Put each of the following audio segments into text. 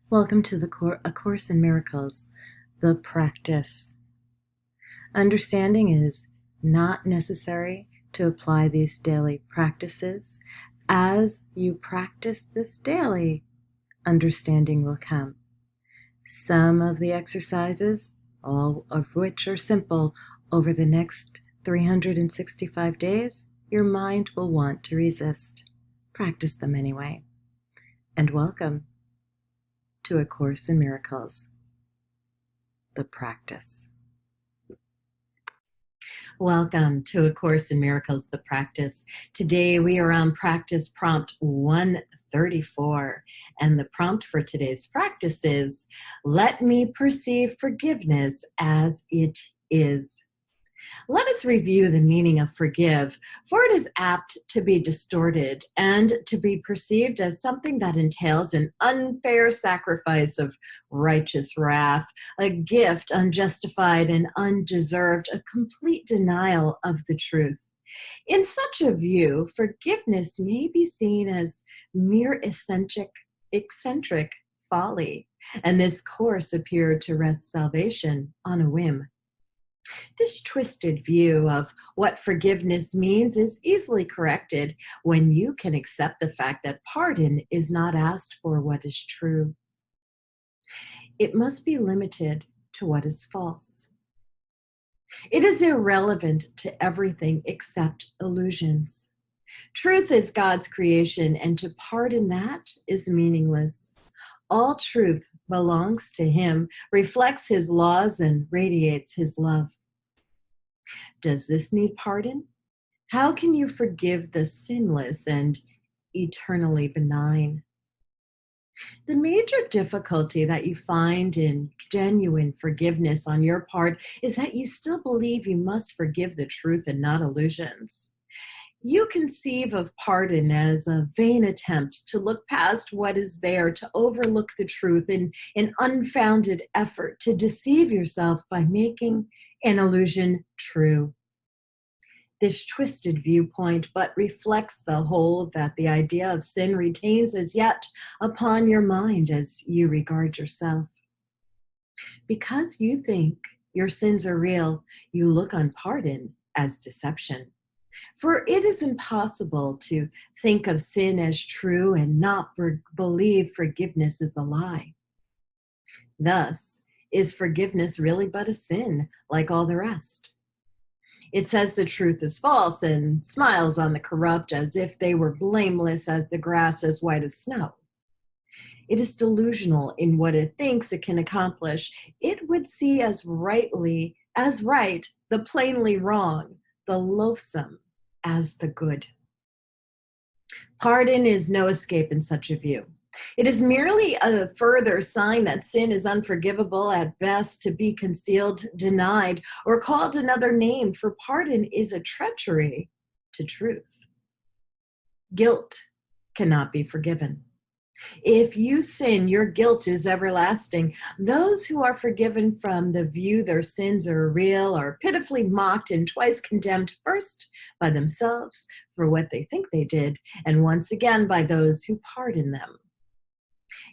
Welcome to A Course in Miracles, the practice. Understanding is not necessary to apply these daily practices. As you practice this daily, understanding will come. Some of the exercises, all of which are simple, over the next 365 days, your mind will want to resist. Practice them anyway. And welcome to A Course in Miracles, the practice. Welcome to A Course in Miracles, the practice. Today we are on practice prompt 134, and the prompt for today's practice is, let me perceive forgiveness as it is. Let us review the meaning of forgive, for it is apt to be distorted and to be perceived as something that entails an unfair sacrifice of righteous wrath, a gift unjustified and undeserved, a complete denial of the truth. In such a view, forgiveness may be seen as mere eccentric folly, and this course appeared to wrest salvation on a whim. This twisted view of what forgiveness means is easily corrected when you can accept the fact that pardon is not asked for what is true. It must be limited to what is false. It is irrelevant to everything except illusions. Truth is God's creation, and to pardon that is meaningless. All truth belongs to Him, reflects His laws, and radiates His love. Does this need pardon? How can you forgive the sinless and eternally benign? The major difficulty that you find in genuine forgiveness on your part is that you still believe you must forgive the truth and not illusions. You conceive of pardon as a vain attempt to look past what is there, to overlook the truth in an unfounded effort to deceive yourself by making an illusion true. This twisted viewpoint but reflects the hold that the idea of sin retains as yet upon your mind as you regard yourself. Because you think your sins are real, you look on pardon as deception. For it is impossible to think of sin as true and not believe forgiveness is a lie. Thus, is forgiveness really but a sin like all the rest? It says the truth is false and smiles on the corrupt as if they were blameless as the grass as white as snow. It is delusional in what it thinks it can accomplish. It would see as right the plainly wrong, the loathsome as the good. Pardon is no escape in such a view. It is merely a further sign that sin is unforgivable, at best to be concealed, denied, or called another name, for pardon is a treachery to truth. Guilt cannot be forgiven. If you sin, your guilt is everlasting. Those who are forgiven from the view their sins are real are pitifully mocked and twice condemned, first by themselves for what they think they did, and once again by those who pardon them.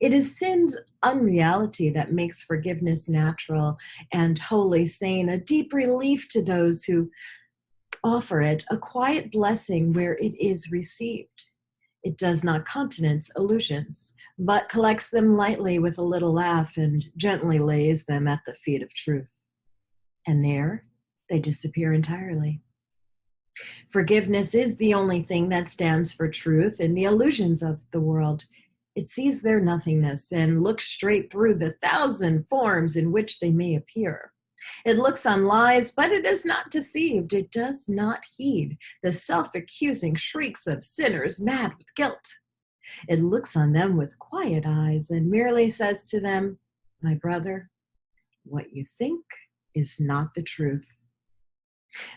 It is sin's unreality that makes forgiveness natural and wholly sane, a deep relief to those who offer it, a quiet blessing where it is received. It does not countenance illusions, but collects them lightly with a little laugh and gently lays them at the feet of truth. And there they disappear entirely. Forgiveness is the only thing that stands for truth in the illusions of the world. It sees their nothingness and looks straight through the 1,000 forms in which they may appear. It looks on lies, but it is not deceived. It does not heed the self-accusing shrieks of sinners mad with guilt. It looks on them with quiet eyes and merely says to them, my brother, what you think is not the truth.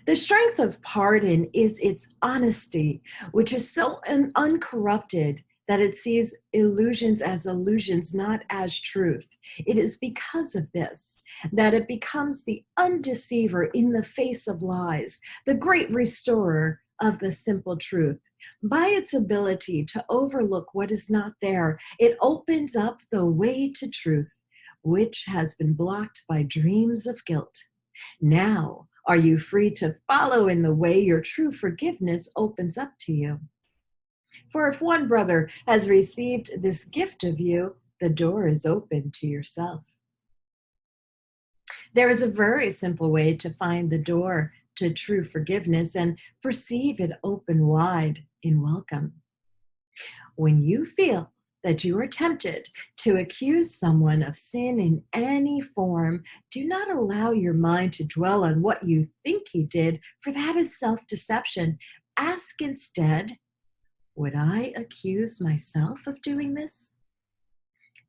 The strength of pardon is its honesty, which is so uncorrupted that it sees illusions as illusions, not as truth. It is because of this that it becomes the undeceiver in the face of lies, the great restorer of the simple truth. By its ability to overlook what is not there, it opens up the way to truth, which has been blocked by dreams of guilt. Now, are you free to follow in the way your true forgiveness opens up to you? For if one brother has received this gift of you, the door is open to yourself. There is a very simple way to find the door to true forgiveness and perceive it open wide in welcome. When you feel that you are tempted to accuse someone of sin in any form, do not allow your mind to dwell on what you think he did, for that is self-deception. Ask instead, would I accuse myself of doing this?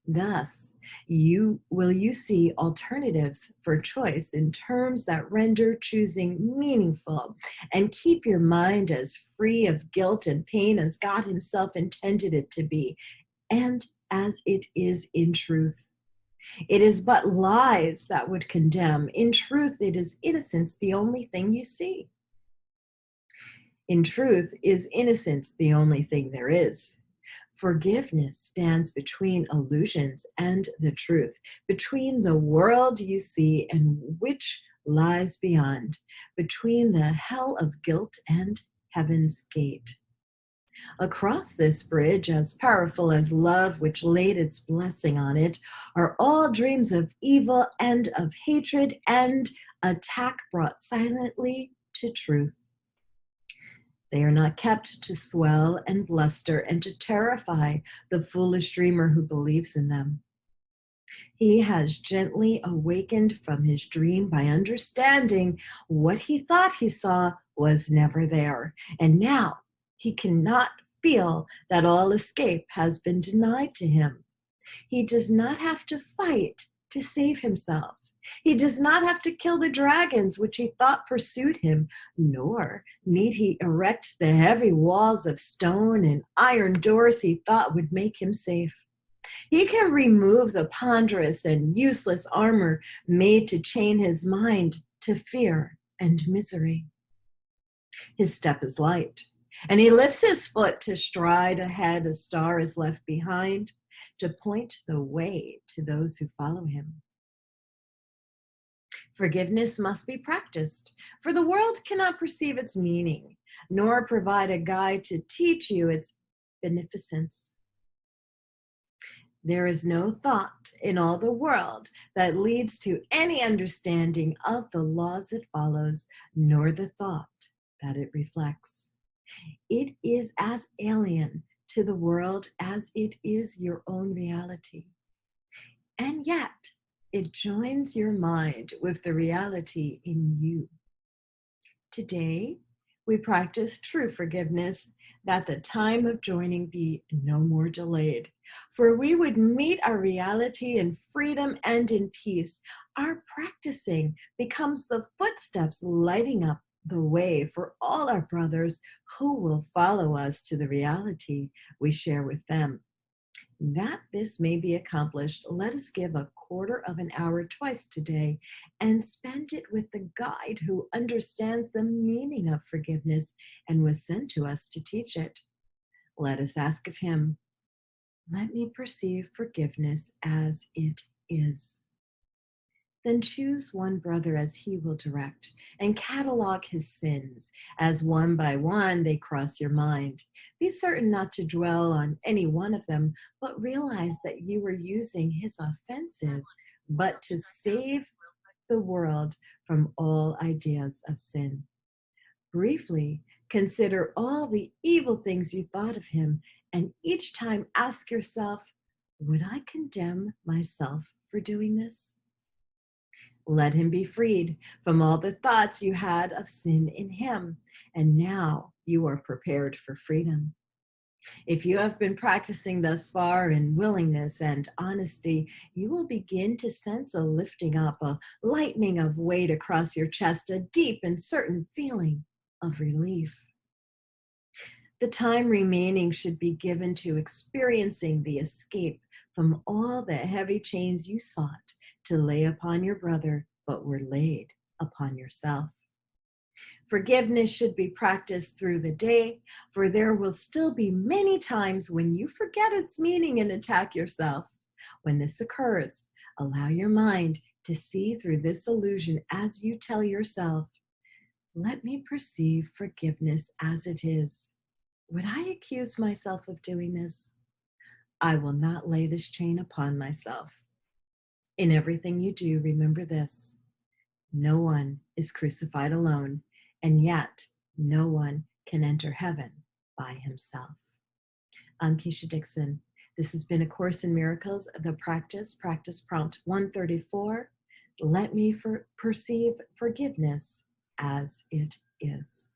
Thus, you see alternatives for choice in terms that render choosing meaningful and keep your mind as free of guilt and pain as God himself intended it to be, and as it is in truth. It is but lies that would condemn. In truth, it is innocence the only thing you see. In truth, is innocence the only thing there is. Forgiveness stands between illusions and the truth, between the world you see and which lies beyond, between the hell of guilt and heaven's gate. Across this bridge, as powerful as love which laid its blessing on it, are all dreams of evil and of hatred and attack brought silently to truth. They are not kept to swell and bluster and to terrify the foolish dreamer who believes in them. He has gently awakened from his dream by understanding what he thought he saw was never there. And now he cannot feel that all escape has been denied to him. He does not have to fight to save himself. He does not have to kill the dragons which he thought pursued him, nor need he erect the heavy walls of stone and iron doors he thought would make him safe. He can remove the ponderous and useless armor made to chain his mind to fear and misery. His step is light, and he lifts his foot to stride ahead. A star is left behind to point the way to those who follow him. Forgiveness must be practiced, for the world cannot perceive its meaning, nor provide a guide to teach you its beneficence. There is no thought in all the world that leads to any understanding of the laws it follows, nor the thought that it reflects. It is as alien to the world as it is your own reality. And yet, it joins your mind with the reality in you. Today, we practice true forgiveness, that the time of joining be no more delayed. For we would meet our reality in freedom and in peace. Our practicing becomes the footsteps lighting up the way for all our brothers who will follow us to the reality we share with them. That this may be accomplished, let us give a quarter of an hour twice today and spend it with the guide who understands the meaning of forgiveness and was sent to us to teach it. Let us ask of him, let me perceive forgiveness as it is. Then choose one brother as he will direct, and catalog his sins, as one by one they cross your mind. Be certain not to dwell on any one of them, but realize that you are using his offenses, but to save the world from all ideas of sin. Briefly, consider all the evil things you thought of him, and each time ask yourself, would I condemn myself for doing this? Let him be freed from all the thoughts you had of sin in him, and now you are prepared for freedom. If you have been practicing thus far in willingness and honesty, you will begin to sense a lifting up, a lightening of weight across your chest, a deep and certain feeling of relief. The time remaining should be given to experiencing the escape from all the heavy chains you sought to lay upon your brother, but were laid upon yourself. Forgiveness should be practiced through the day, for there will still be many times when you forget its meaning and attack yourself. When this occurs, allow your mind to see through this illusion as you tell yourself, let me perceive forgiveness as it is. Would I accuse myself of doing this? I will not lay this chain upon myself. In everything you do, remember this. No one is crucified alone, and yet no one can enter heaven by himself. I'm Keisha Dixon. This has been A Course in Miracles, the practice prompt 134. Let me perceive forgiveness as it is.